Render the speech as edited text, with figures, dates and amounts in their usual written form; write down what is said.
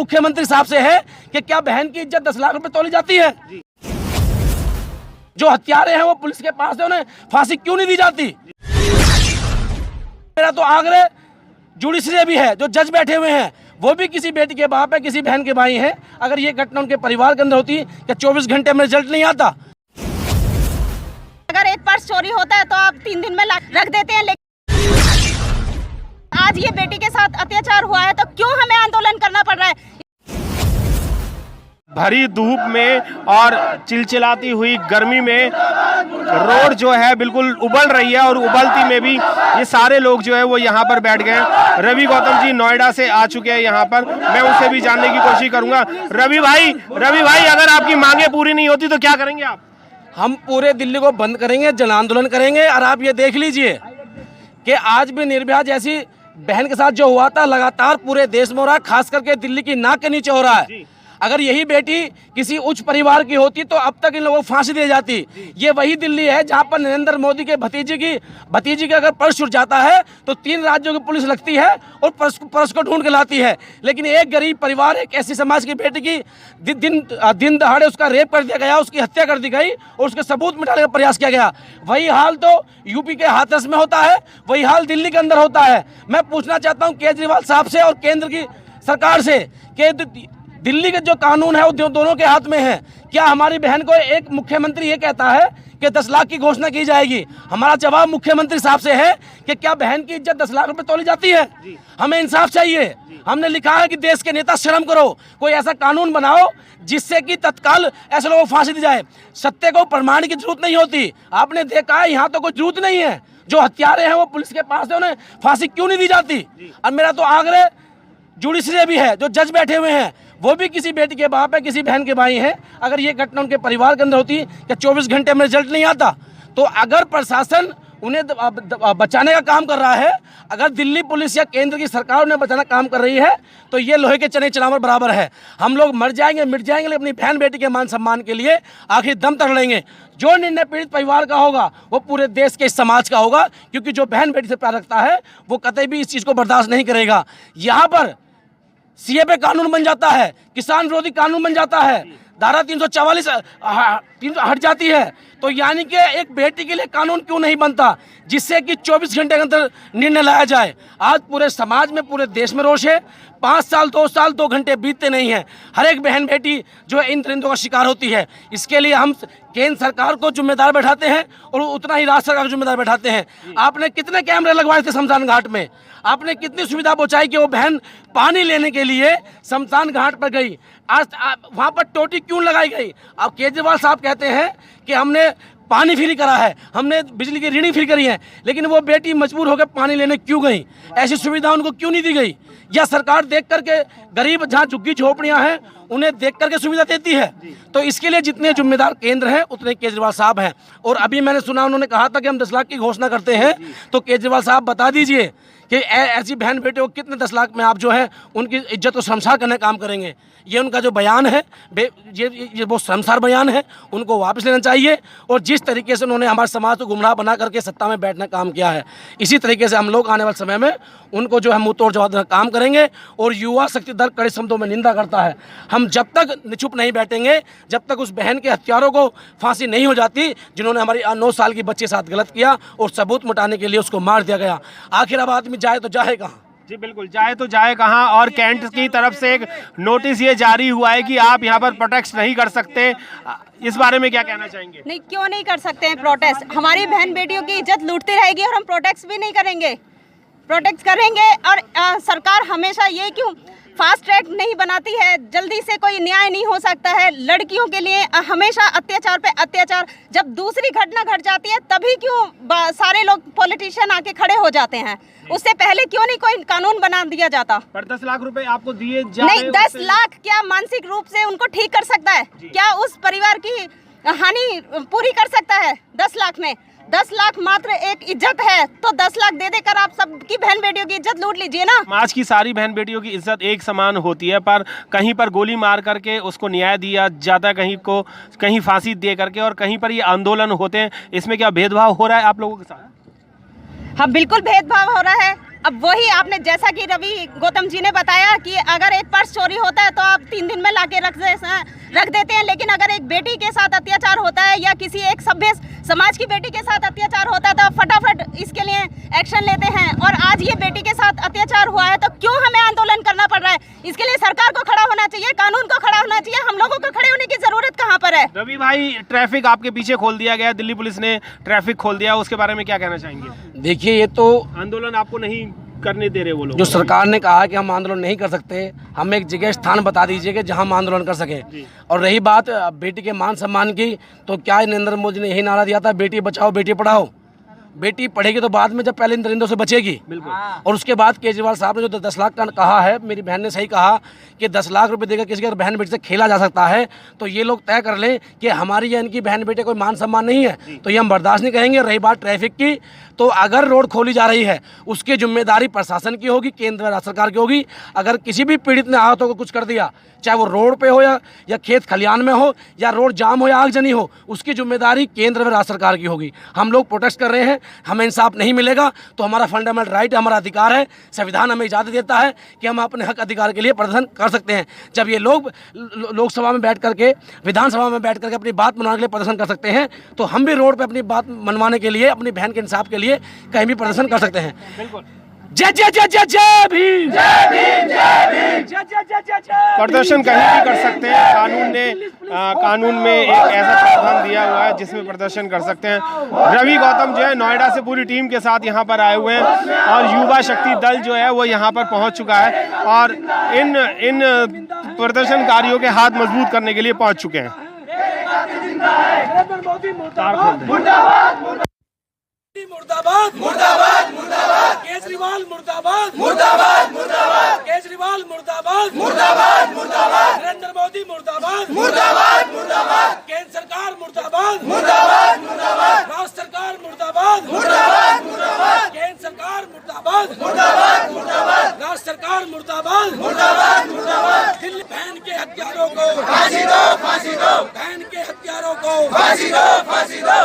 मुख्यमंत्री साहब से है कि क्या बहन की इज्जत 10 लाख रुपए तोली जाती है? जो हत्यारे हैं वो पुलिस के पास है, उन्हें फांसी क्यों नहीं दी जाती? मेरा तो आग्रह जुडिशरी भी है, जो जज बैठे हुए हैं वो भी किसी बेटी के बाप है, किसी बहन के भाई हैं। अगर ये घटना उनके परिवार के अंदर होती क्या 24 घंटे में रिजल्ट नहीं आता? अगर एक पर्स चोरी होता है तो आप 3 दिन में रख देते हैं, लेकिन आज ये बेटी के साथ अत्याचार हुआ है तो क्यों हमें आंदोलन करना पड़ रहा है? भरी धूप में और चिलचिलाती हुई गर्मी में रोड जो है बिल्कुल उबल रही है और उबलती में भी ये सारे लोग जो है वो यहाँ पर बैठ गए। रवि गौतम जी नोएडा से आ चुके हैं यहाँ पर, मैं उनसे भी जानने की कोशिश करूंगा। रवि भाई, अगर आपकी मांगे पूरी नहीं होती तो क्या करेंगे आप? हम पूरे दिल्ली को बंद करेंगे, जन आंदोलन करेंगे। और आप ये देख लीजिए कि आज भी निर्भया जैसी बहन के साथ जो हुआ था लगातार पूरे देश में हो रहा है, खास करके दिल्ली की नाक के नीचे हो रहा है। अगर यही बेटी किसी उच्च परिवार की होती तो अब तक इन लोगों को फांसी दी जाती। ये वही दिल्ली है जहां पर नरेंद्र मोदी के भतीजी का अगर पर्स छूट जाता है तो 3 राज्यों की पुलिस लगती है और पर्स को ढूंढ के लाती है। लेकिन एक गरीब परिवार, एक ऐसी समाज की बेटी की दिन दहाड़े उसका रेप कर दिया गया, उसकी हत्या कर दी गई और उसके सबूत मिटाने का प्रयास किया गया। वही हाल तो यूपी के हाथरस में होता है, वही हाल दिल्ली के अंदर होता है। मैं पूछना चाहता हूँ केजरीवाल साहब से और केंद्र की सरकार से कि दिल्ली के जो कानून है वो दोनों के हाथ में है। क्या हमारी बहन को एक मुख्यमंत्री ये कहता है कि 10 लाख की घोषणा की जाएगी? हमारा जवाब मुख्यमंत्री साहब से है कि क्या बहन की इज्जत 10 लाख रुपए तोली जाती है? हमें इंसाफ चाहिए। हमने लिखा है कि देश के नेता शर्म करो, कोई ऐसा कानून बनाओ जिससे कि तत्काल ऐसे लोगों को फांसी दी जाए। सत्य को प्रमाण की जरूरत नहीं होती। आपने देखा है यहाँ तो कोई जरूरत नहीं है। जो हत्यारे हैं वो पुलिस के पास है, उन्हें फांसी क्यों नहीं दी जाती? और मेरा तो आग्रह जुडिशरी भी है, जो जज बैठे हुए हैं वो भी किसी बेटी के बाप है, किसी बहन के भाई हैं। अगर ये घटना उनके परिवार के अंदर होती क्या 24 घंटे में रिजल्ट नहीं आता? तो अगर प्रशासन उन्हें बचाने का काम कर रहा है, अगर दिल्ली पुलिस या केंद्र की सरकार उन्हें बचाने का काम कर रही है तो ये लोहे के चने चलावर बराबर है। हम लोग मर जाएंगे, मिट जाएंगे, लेकिन अपनी बहन बेटी के मान सम्मान के लिए आखिर दम तक लड़ेंगे। जो निर्णय पीड़ित परिवार का होगा वो पूरे देश के समाज का होगा, क्योंकि जो बहन बेटी से प्यार रखता है वो कतई भी इस चीज़ को बर्दाश्त नहीं करेगा। यहाँ पर सीए पे कानून बन जाता है, किसान विरोधी कानून बन जाता है, धारा 344 हट जाती है। तो यानी कि एक बेटी के लिए कानून क्यों नहीं बनता जिससे कि 24 घंटे के अंदर निर्णय लाया जाए? आज पूरे समाज में, पूरे देश में रोष है। 5 साल 2 साल 2 घंटे बीतते नहीं हैं, हर एक बहन बेटी जो है इन दरिंदों का शिकार होती है। इसके लिए हम केंद्र सरकार को जिम्मेदार बैठाते हैं और उतना ही राज्य सरकार को जिम्मेदार बैठाते हैं। आपने कितने कैमरे लगवाए थे शमशान घाट में? आपने कितनी सुविधा पहुंचाई कि वो बहन पानी लेने के लिए शमशान घाट पर गई? आज वहाँ पर टोटी क्यों लगाई गई? अब केजरीवाल साहब कहते हैं कि हमने पानी फ्री करा है, हमने बिजली की रीडिंग फ्री करी है, लेकिन वो बेटी मजबूर होकर पानी लेने क्यों गई? ऐसी सुविधा उनको क्यों नहीं दी गई? या सरकार देख करके गरीब जहाँ झुग्गी झोपड़ियाँ हैं उन्हें देख करके सुविधा देती है? तो इसके लिए जितने जिम्मेदार केंद्र हैं उतने केजरीवाल साहब हैं। और अभी मैंने सुना उन्होंने कहा था कि हम 10 लाख की घोषणा करते हैं, तो केजरीवाल साहब बता दीजिए कि ऐसी बहन बेटे को कितने 10 लाख में आप जो है उनकी इज्जत को शर्मसार करने का काम करेंगे? ये उनका जो बयान है ये बहुत शर्मसार बयान है, उनको वापस लेना चाहिए। और जिस तरीके से उन्होंने हमारे समाज को गुमराह बना करके सत्ता में बैठने का काम किया है, इसी तरीके से हम लोग आने वाले समय में उनको जो है मुँह तोड़ जवाब देने का काम करेंगे। और युवा शक्ति दल कड़े शब्दों में निंदा करता है। हम जब तक चुप नहीं बैठेंगे, जब तक उस बहन के हत्यारों को फांसी नहीं हो जाती जिन्होंने हमारी 9 साल की बच्चे साथ गलत किया और सबूत मिटाने के लिए उसको मार दिया गया। आखिर अब आदमी जाए तो जाए कहाँ? जी बिल्कुल, जाए तो जाए कहाँ। और कैंट की तरफ से एक नोटिस ये जारी हुआ है कि आप यहाँ पर प्रोटेस्ट नहीं कर सकते, इस बारे में क्या कहना चाहेंगे? नहीं, क्यों नहीं कर सकते हैं प्रोटेस्ट? हमारी बहन बेटियों की इज्जत लूटती रहेगी और हम प्रोटेस्ट भी नहीं करेंगे। प्रोटेस्ट करेंगे। और सरकार हमेशा ये क्यों फास्ट ट्रैक नहीं बनाती है? जल्दी से कोई न्याय नहीं हो सकता है लड़कियों के लिए? हमेशा अत्याचार पे अत्याचार। जब दूसरी घटना घट जाती है तभी क्यों सारे लोग पॉलिटिशियन आके खड़े हो जाते हैं? उससे पहले क्यों नहीं कोई कानून बना दिया जाता? पर 10 लाख रुपए आपको दिए जा नहीं, 10 लाख क्या मानसिक रूप से उनको ठीक कर सकता है? क्या उस परिवार की हानि पूरी कर सकता है 10 लाख में? 10 लाख मात्र एक इज्जत है, तो 10 लाख दे देकर आप सबकी बहन बेटियों की इज्जत लूट लीजिए ना। समाज की सारी बहन बेटियों की इज्जत एक समान होती है, पर कहीं पर गोली मार करके उसको न्याय दिया जाता, कहीं फांसी दे करके, और कहीं पर ये आंदोलन होते हैं। इसमें क्या भेदभाव हो रहा है आप लोगों के साथ? हाँ, बिल्कुल भेदभाव हो रहा है। अब वही आपने जैसा कि रवि गौतम जी ने बताया कि अगर एक पर्स चोरी होता है तो आप 3 दिन में लाके रख देते हैं, लेकिन अगर एक बेटी के साथ अत्याचार होता है या किसी एक सभ्य समाज की बेटी के साथ अत्याचार होता है तो आप फटाफट इसके लिए एक्शन लेते हैं। और आज ये बेटी के साथ अत्याचार हुआ है तो क्यों हमें आंदोलन करना पड़ रहा है? इसके लिए सरकार को खड़ा होना चाहिए, कानून को खड़ा होना चाहिए। हम लोगों को खड़े होने की जरूरत कहाँ पर है? रवि भाई, ट्रैफिक आपके पीछे खोल दिया गया, दिल्ली पुलिस ने ट्रैफिक खोल दिया, उसके बारे में क्या कहना चाहेंगे? देखिए, ये तो आंदोलन आपको नहीं करने दे रहे वो लोग। जो सरकार ने कहा कि हम आंदोलन नहीं कर सकते, हमें एक जगह स्थान बता दीजिए कि जहां हम आंदोलन कर सकें। और रही बात बेटी के मान सम्मान की, तो क्या नरेंद्र मोदी ने यही नारा दिया था, बेटी बचाओ बेटी पढ़ाओ? बेटी पढ़ेगी तो बाद में जब पहले इन दरिंदों से बचेगी। बिल्कुल। और उसके बाद केजरीवाल साहब ने जो 10 लाख का कहा है, मेरी बहन ने सही कहा कि 10 लाख रुपए देकर किसी की बहन बेटी से खेला जा सकता है, तो ये लोग तय कर लें कि हमारी या इनकी बहन बेटे कोई मान सम्मान नहीं है, तो ये हम बर्दाश्त नहीं करेंगे। रही बात ट्रैफिक की, तो अगर रोड खोली जा रही है उसकी जिम्मेदारी प्रशासन की होगी, केंद्र राज्य सरकार की होगी। अगर किसी भी पीड़ित ने आहतों को कुछ कर दिया, चाहे वो रोड पे हो या खेत खलियान में हो या रोड जाम हो या आगजनी हो, उसकी जिम्मेदारी केंद्र व राज्य सरकार की होगी। हम लोग प्रोटेस्ट कर रहे हैं, हमें इंसाफ नहीं मिलेगा तो हमारा फंडामेंटल राइट है, हमारा अधिकार है, संविधान हमें इजाज़त देता है कि हम अपने हक अधिकार के लिए प्रदर्शन कर सकते हैं। जब ये लोग लोकसभा में बैठ करके, विधानसभा में बैठ करके अपनी बात मनवाने के लिए प्रदर्शन कर सकते हैं, तो हम भी रोड पर अपनी बात मनवाने के लिए, अपनी बहन के इंसाफ के लिए कहीं भी प्रदर्शन कर सकते हैं। बिल्कुल। जय जय जय जय जय भीम, जय भीम, जय भीम, जय जय जय जय जय। प्रदर्शन कहीं भी कर सकते हैं, कानून में एक ऐसा प्रावधान दिया हुआ है जिसमें प्रदर्शन कर सकते हैं। रवि गौतम जो है नोएडा से पूरी टीम के साथ यहाँ पर आए हुए हैं और युवा शक्ति दल जो है वो यहाँ पर पहुँच चुका है और इन प्रदर्शनकारियों के हाथ मजबूत करने के लिए पहुँच चुके हैं। मुर्दाबाद मुर्दाबाद मुर्दाबाद, केजरीवाल मुर्दाबाद मुर्दाबाद मुर्दाबाद, केजरीवाल मुर्दाबाद मुर्दाबाद मुर्दाबाद, नरेंद्र मोदी मुर्दाबाद मुर्दाबाद मुर्दाबाद, केंद्र सरकार मुर्दाबाद मुर्दाबाद मुर्दाबाद, राज्य सरकार मुर्दाबाद मुर्दाबाद मुर्दाबाद, केंद्र सरकार मुर्दाबाद मुर्दाबाद मुर्दाबाद, राज्य सरकार मुर्दाबाद मुर्दाबाद मुर्दाबाद। दिल्ली बहन के हत्यारों को फांसी दो, फांसी दो, बहन के हत्यारों को फांसी दो, फांसी दो।